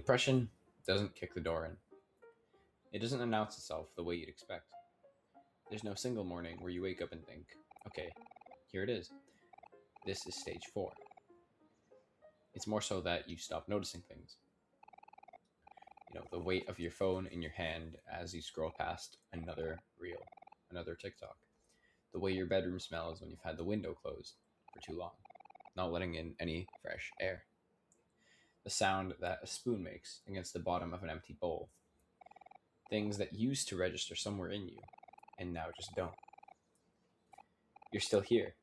Depression doesn't kick the door in. It doesn't announce itself the way you'd expect. There's no single morning where you wake up and think, okay, here it is. This is stage 4. It's more so that you stop noticing things. The weight of your phone in your hand as you scroll past another reel, another TikTok. The way your bedroom smells when you've had the window closed for too long, not letting in any fresh air. The sound that a spoon makes against the bottom of an empty bowl. Things that used to register somewhere in you and now just don't. You're still here.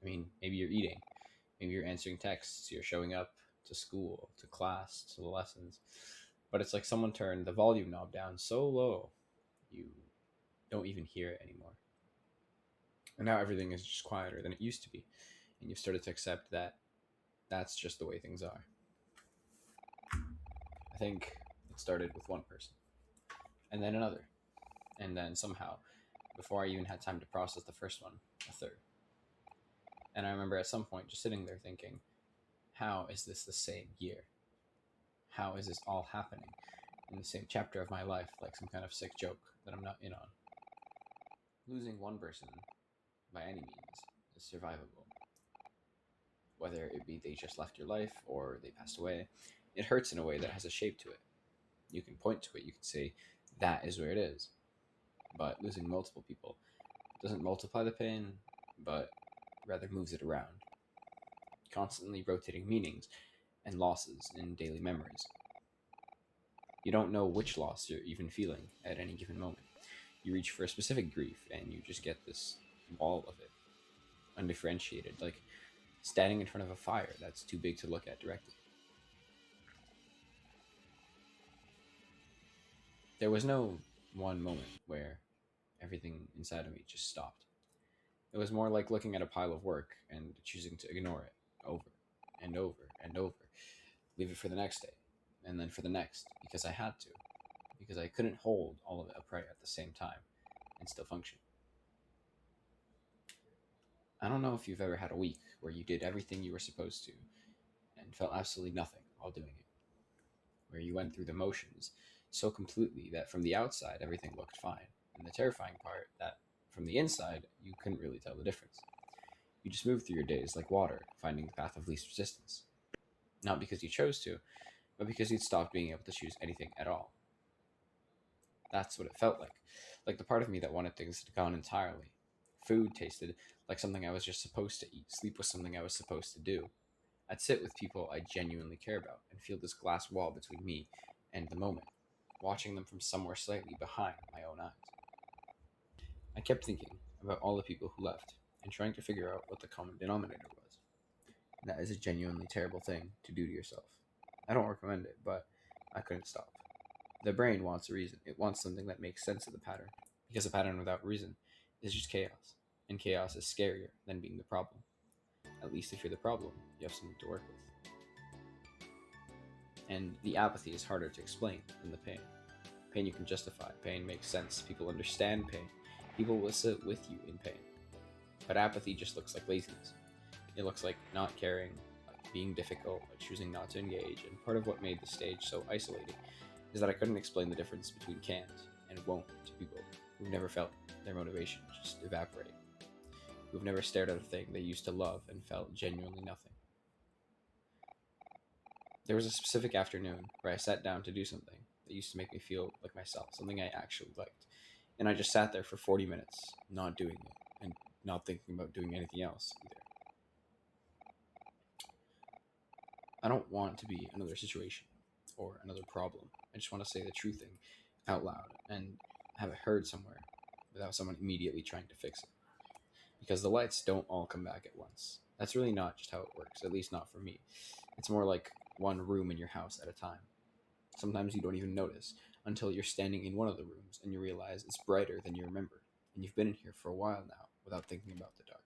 Maybe you're eating. Maybe you're answering texts. You're showing up to school, to class, to the lessons. But it's like someone turned the volume knob down so low, you don't even hear it anymore. And now everything is just quieter than it used to be. And you've started to accept that that's just the way things are. I think it started with one person, and then another, and then somehow, before I even had time to process the first one, a third. And I remember at some point just sitting there thinking, how is this the same year? How is this all happening in the same chapter of my life, like some kind of sick joke that I'm not in on? Losing one person, by any means, is survivable. Whether it be they just left your life or they passed away, it hurts in a way that has a shape to it. You can point to it, you can say, that is where it is. But losing multiple people doesn't multiply the pain, but rather moves it around, constantly rotating meanings and losses in daily memories. You don't know which loss you're even feeling at any given moment. You reach for a specific grief and you just get this wall of it, undifferentiated, like standing in front of a fire that's too big to look at directly. There was no one moment where everything inside of me just stopped. It was more like looking at a pile of work and choosing to ignore it over and over and over. Leave it for the next day, and then for the next, because I had to. Because I couldn't hold all of it upright at the same time and still function. I don't know if you've ever had a week where you did everything you were supposed to and felt absolutely nothing while doing it. Where you went through the motions so completely that from the outside everything looked fine. And the terrifying part, that from the inside you couldn't really tell the difference. You just moved through your days like water, finding the path of least resistance. Not because you chose to, but because you'd stopped being able to choose anything at all. That's what it felt like. Like the part of me that wanted things to gone entirely. Food tasted like something I was just supposed to eat. Sleep was something I was supposed to do. I'd sit with people I genuinely care about and feel this glass wall between me and the moment, watching them from somewhere slightly behind my own eyes. I kept thinking about all the people who left and trying to figure out what the common denominator was. And that is a genuinely terrible thing to do to yourself. I don't recommend it, but I couldn't stop. The brain wants a reason. It wants something that makes sense of the pattern, because a pattern without reason is just chaos, and chaos is scarier than being the problem. At least if you're the problem, you have something to work with. And the apathy is harder to explain than the pain. Pain you can justify. Pain makes sense. People understand pain. People will sit with you in pain. But apathy just looks like laziness. It looks like not caring, like being difficult, like choosing not to engage. And part of what made the stage so isolating is that I couldn't explain the difference between can't and won't to people who've never felt their motivation just evaporate, who've never stared at a thing they used to love and felt genuinely nothing. There was a specific afternoon where I sat down to do something that used to make me feel like myself, something I actually liked. And I just sat there for 40 minutes, not doing it, and not thinking about doing anything else either. I don't want to be another situation or another problem. I just want to say the true thing out loud and have it heard somewhere without someone immediately trying to fix it. Because the lights don't all come back at once. That's really not just how it works, at least not for me. It's more like one room in your house at a time. Sometimes you don't even notice until you're standing in one of the rooms and you realize it's brighter than you remembered, and you've been in here for a while now without thinking about the dark.